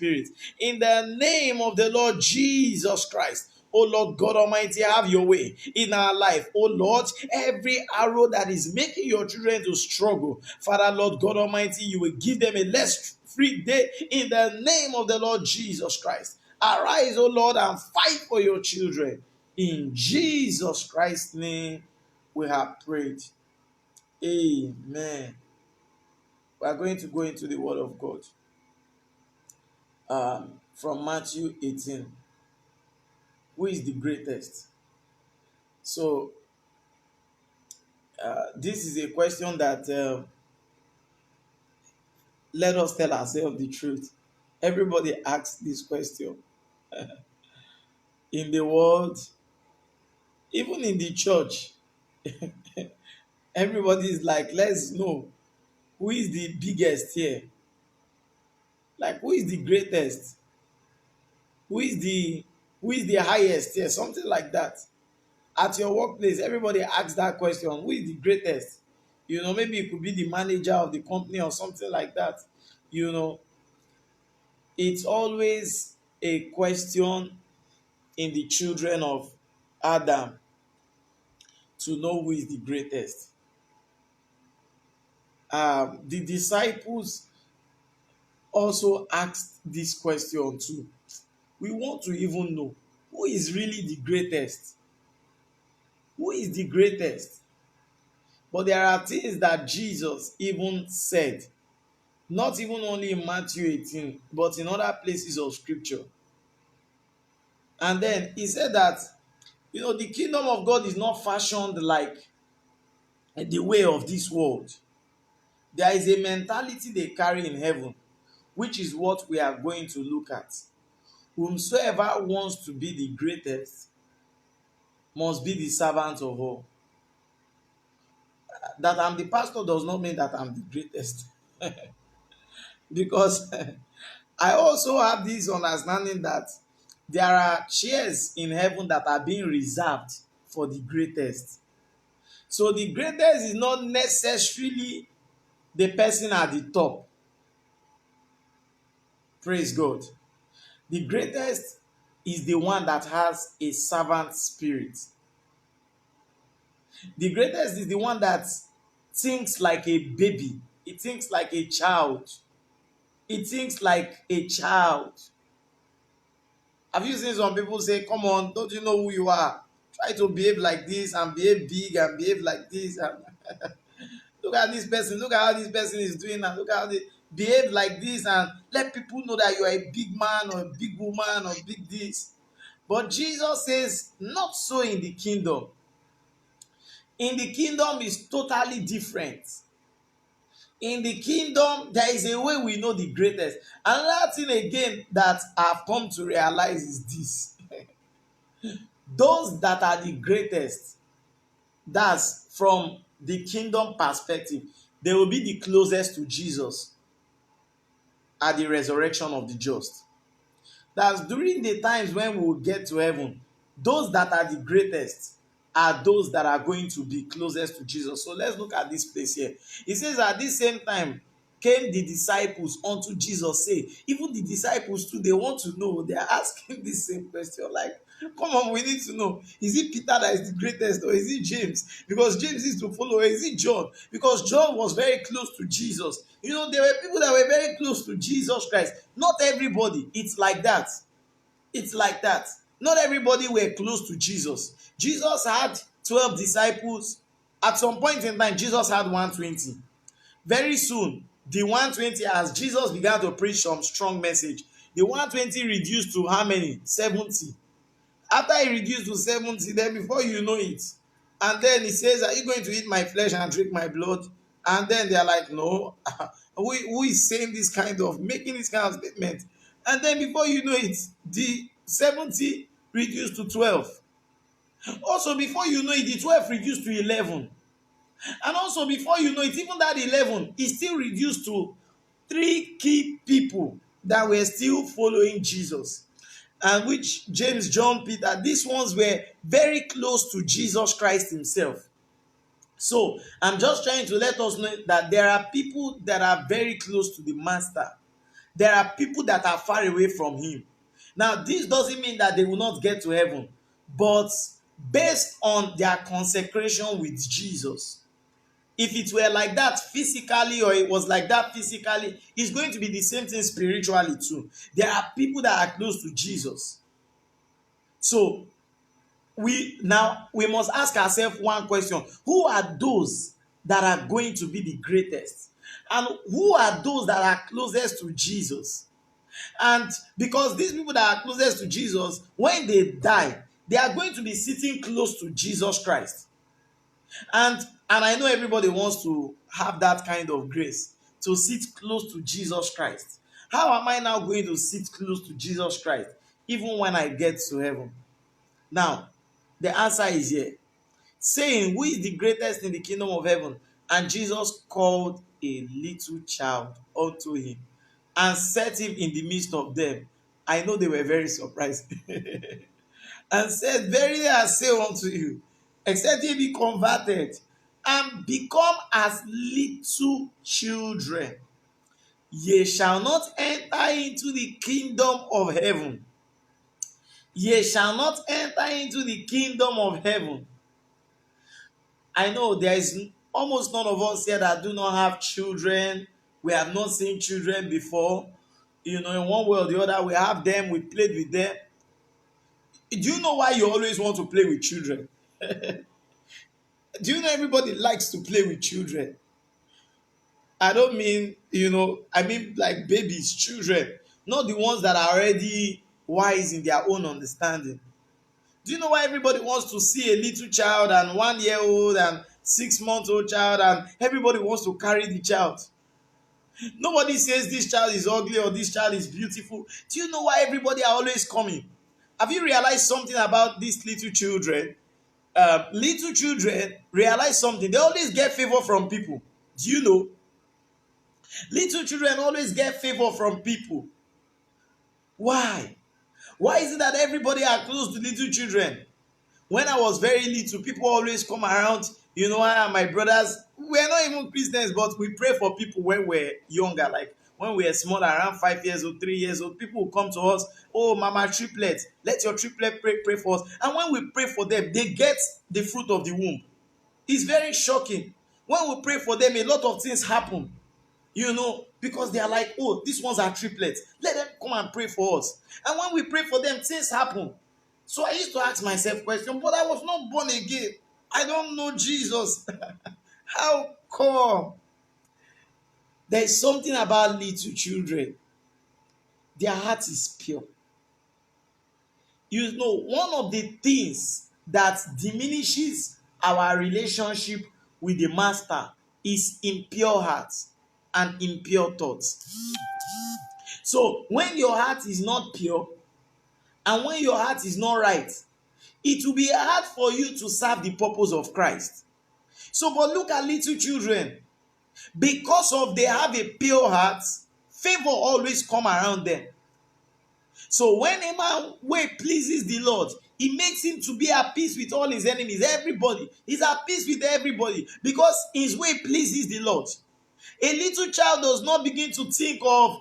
Spirit. In the name of the Lord Jesus Christ. Oh Lord God Almighty, have your way in our life. Oh Lord, every arrow that is making your children to struggle, Father Lord God Almighty, you will give them a less free day in the name of the Lord Jesus Christ. Arise, oh Lord, and fight for your children. In Jesus Christ's name, we have prayed. Amen. We are going to go into the Word of God from Matthew 18. Who is the greatest? So, this is a question that let us tell ourselves the truth. Everybody asks this question in the world, even in the church. Everybody is like, let's know who is the biggest here. Like, who is the greatest? Who is the highest here? Something like that. At your workplace, everybody asks that question. Who is the greatest? Maybe it could be the manager of the company or something like that. You know, it's always a question in the children of Adam to know who is the greatest. The disciples also asked this question too. We want to even know who is really the greatest. Who is the greatest? But there are things that Jesus even said, not even only in Matthew 18, but in other places of scripture. And then he said that, the kingdom of God is not fashioned like the way of this world. There is a mentality they carry in heaven, which is what we are going to look at. Whomsoever wants to be the greatest must be the servant of all. That I'm the pastor does not mean that I'm the greatest. Because I also have this understanding that there are chairs in heaven that are being reserved for the greatest. So the greatest is not necessarily the person at the top. Praise God. The greatest is the one that has a servant spirit. The greatest is the one that thinks like a baby. It thinks like a child. It thinks like a child. Have you seen some people say, come on, don't you know who you are? Try to behave like this and behave big and behave like this. And look at this person. Look at how this person is doing and look at how they behave like this and let people know that you are a big man or a big woman or big this. But Jesus says, not so in the kingdom. In the kingdom is totally different. In the kingdom, there is a way we know the greatest. Another thing again that I've come to realize is this. Those that are the greatest, that's from the kingdom perspective, they will be the closest to Jesus at the resurrection of the just. That's during the times when we will get to heaven, those that are the greatest are those that are going to be closest to Jesus. So let's look at this place here. It says at this same time came the disciples unto Jesus, say, even the disciples too, they want to know. They are asking the same question, like, come on, we need to know. Is it Peter that is the greatest or is it James? Because James is to follow. Or is it John? Because John was very close to Jesus. There were people that were very close to Jesus Christ. Not everybody. It's like that. It's like that. Not everybody were close to Jesus. Jesus had 12 disciples. At some point in time, Jesus had 120. Very soon, the 120, as Jesus began to preach some strong message, the 120 reduced to how many? 70. After he reduced to 70, then before you know it, and then he says, are you going to eat my flesh and drink my blood? And then they are like, no. Who is saying this kind of, making this kind of statement? And then before you know it, the 70 reduced to 12. Also, before you know it, the 12 reduced to 11. And also, before you know it, even that 11 is still reduced to 3 key people that were still following Jesus. And which James, John, Peter, these ones were very close to Jesus Christ himself. So I'm just trying to let us know that there are people that are very close to the master. there are people that are far away from him. Now, this doesn't mean that they will not get to heaven, but based on their consecration with Jesus, if it were like that physically, or it was like that physically, it's going to be the same thing spiritually too. There are people that are close to Jesus. So we must ask ourselves one question: who are those that are going to be the greatest, and who are those that are closest to Jesus? And because these people that are closest to Jesus, when they die, they are going to be sitting close to Jesus Christ. And I know everybody wants to have that kind of grace, to sit close to Jesus Christ. How am I now going to sit close to Jesus Christ even when I get to heaven? Now, the answer is here, saying, who is the greatest in the kingdom of heaven? And Jesus called a little child unto him and set him in the midst of them. I know they were very surprised. And said, verily I say unto you, except ye be converted and become as little children, ye shall not enter into the kingdom of heaven. Ye shall not enter into the kingdom of heaven. I know there is almost none of us here that do not have children. We have not seen children before. In one way or the other, we have them, we played with them. Do you know why you always want to play with children? Do you know everybody likes to play with children? I don't mean, I mean like babies, children, not the ones that are already wise in their own understanding. Do you know why everybody wants to see a little child and 1 year old and 6 month old child, and everybody wants to carry the child? Nobody says this child is ugly or this child is beautiful. Do you know why everybody are always coming? Have you realized something about these little children? Little children realize something. They always get favor from people. Do you know? Little children always get favor from people. Why? Why is it that everybody are close to little children? When I was very little, people always come around. I and my brothers, we're not even Christians, but we pray for people when we're younger. Like when we were small, around 5 years old, 3 years old, people will come to us. Oh, mama triplet, let your triplet pray for us. And when we pray for them, they get the fruit of the womb. It's very shocking. When we pray for them, a lot of things happen. Because they are like, oh, these ones are triplets. Let them come and pray for us. And when we pray for them, things happen. So I used to ask myself questions, but I was not born again. I don't know Jesus. How come? There is something about little children. Their heart is pure. One of the things that diminishes our relationship with the master is impure hearts and impure thoughts. So when your heart is not pure and when your heart is not right, it will be hard for you to serve the purpose of Christ. So, but look at little children. Because of they have a pure heart, favor always come around them. So when a man way pleases the Lord, he makes him to be at peace with all his enemies. Everybody. He's at peace with everybody because his way pleases the Lord. A little child does not begin to think of,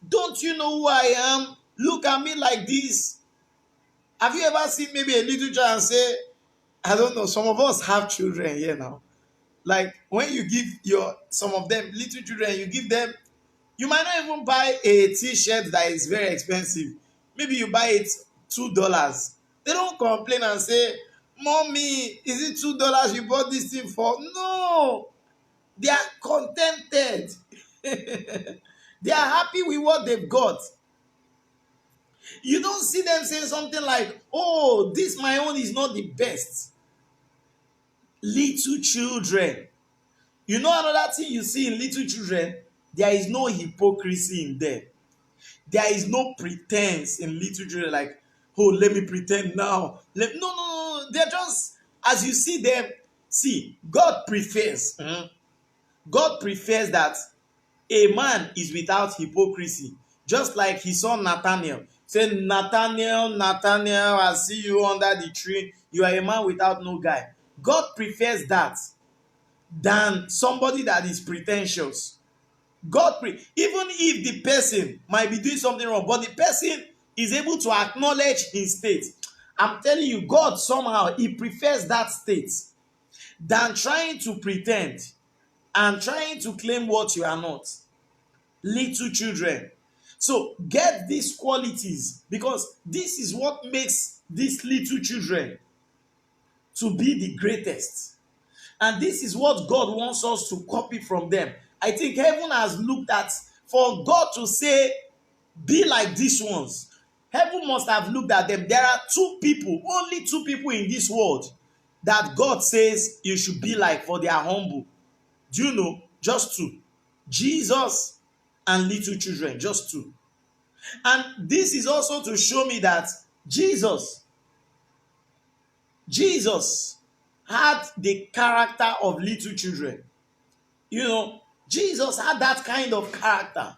don't you know who I am? Look at me like this. Have you ever seen maybe a little child and say, I don't know, some of us have children here now. Like when you give some of them, little children, you give them, you might not even buy a t-shirt that is very expensive. Maybe you buy it $2. They don't complain and say, Mommy, is it $2 you bought this thing for? No. They are contented. They are happy with what they've got. You don't see them saying something like, oh, this my own is not the best. Little children. Another thing you see in little children, there is no hypocrisy in them. There is no pretense in little children like, oh, let me pretend now. No. They're just, as you see them, God prefers. God prefers that a man is without hypocrisy. Just like he saw Nathanael. Say, Nathanael, I see you under the tree. You are a man without no guile. God prefers that than somebody that is pretentious. God pray. Even if the person might be doing something wrong, but the person is able to acknowledge his state. I'm telling you, God somehow he prefers that state than trying to pretend and trying to claim what you are not. Little children. So get these qualities, because this is what makes these little children to be the greatest. And this is what God wants us to copy from them. I think heaven has looked at, for God to say, be like these ones. Heaven must have looked at them. There are two people, only two people in this world that God says you should be like, for they are humble. Do you know? Just two. Jesus and little children, just two. And this is also to show me that Jesus had the character of little children. You know, Jesus had that kind of character.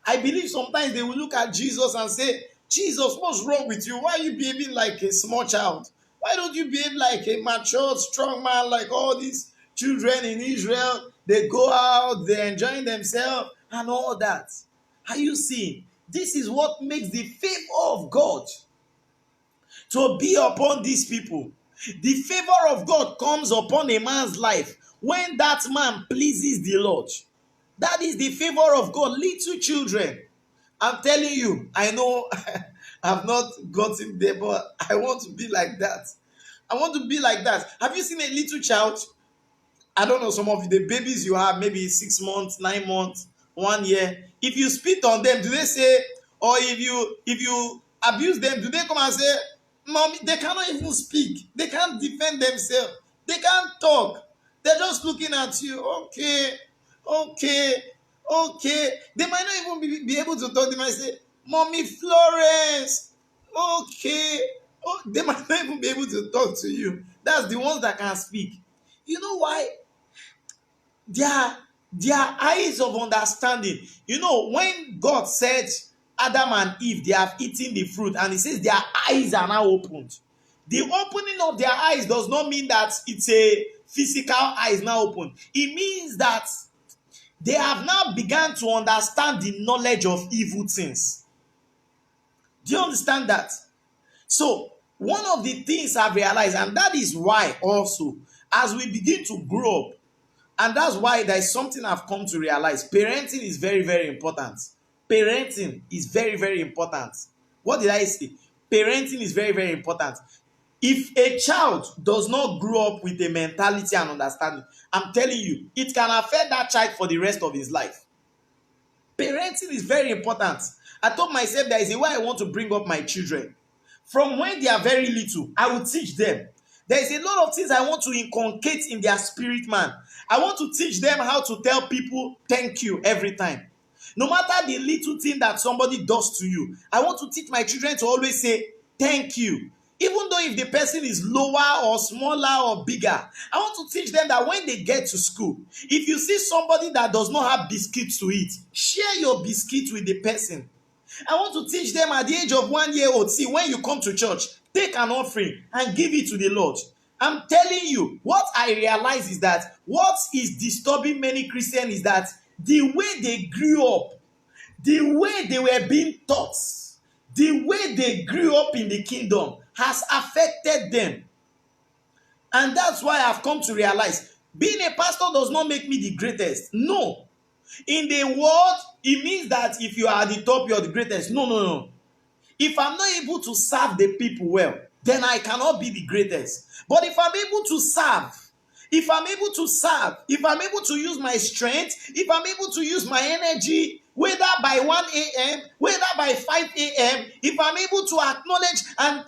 I believe sometimes they will look at Jesus and say, Jesus, what's wrong with you? Why are you behaving like a small child? Why don't you behave like a mature, strong man, like all these children in Israel? They go out, they're enjoying themselves and all that. Are you seeing? This is what makes the favor of God to be upon these people. The favor of God comes upon a man's life when that man pleases the Lord. That is the favor of God. Little children, I'm telling you, I know I've not gotten there, but I want to be like that. I want to be like that. Have you seen a little child? I don't know, some of the babies you have, maybe 6 months, 9 months, 1 year. If you spit on them, do they say, or if you abuse them, do they come and say, Mommy? They cannot even speak. They can't defend themselves. They can't talk. They're just looking at you. Okay, okay, okay. They might not even be able to talk. They might say, Mommy Florence. Okay. Oh, they might not even be able to talk to you. That's the ones that can speak. You know why? their their eyes of understanding. You know, when God said Adam and Eve, they have eaten the fruit, and he says their eyes are now opened. The opening of their eyes does not mean that it's a physical eyes now open. It means that they have now begun to understand the knowledge of evil things. Do you understand that? So, one of the things I've realized, and that is why also, as we begin to grow up, and that's why there is something I've come to realize. Parenting is very, very important. Parenting is very, very important. What did I say? Parenting is very, very important. If a child does not grow up with a mentality and understanding, I'm telling you, it can affect that child for the rest of his life. Parenting is very important. I told myself there is a way I want to bring up my children. From when they are very little, I will teach them. There is a lot of things I want to inculcate in their spirit, man. I want to teach them how to tell people thank you every time. No matter the little thing that somebody does to you, I want to teach my children to always say thank you. Even though if the person is lower or smaller or bigger, I want to teach them that when they get to school, if you see somebody that does not have biscuits to eat, share your biscuit with the person. I want to teach them at the age of 1 year old, see, when you come to church, take an offering and give it to the Lord. I'm telling you, what I realize is that what is disturbing many Christians is that the way they grew up, the way they were being taught, the way they grew up in the kingdom has affected them. And that's why I've come to realize being a pastor does not make me the greatest. No. In the world, it means that if you are at the top, you're the greatest. No, no, no. If I'm not able to serve the people well, then I cannot be the greatest. But if I'm able to serve, if I'm able to use my strength, if I'm able to use my energy, whether by 1 a.m., whether by 5 a.m., if I'm able to acknowledge and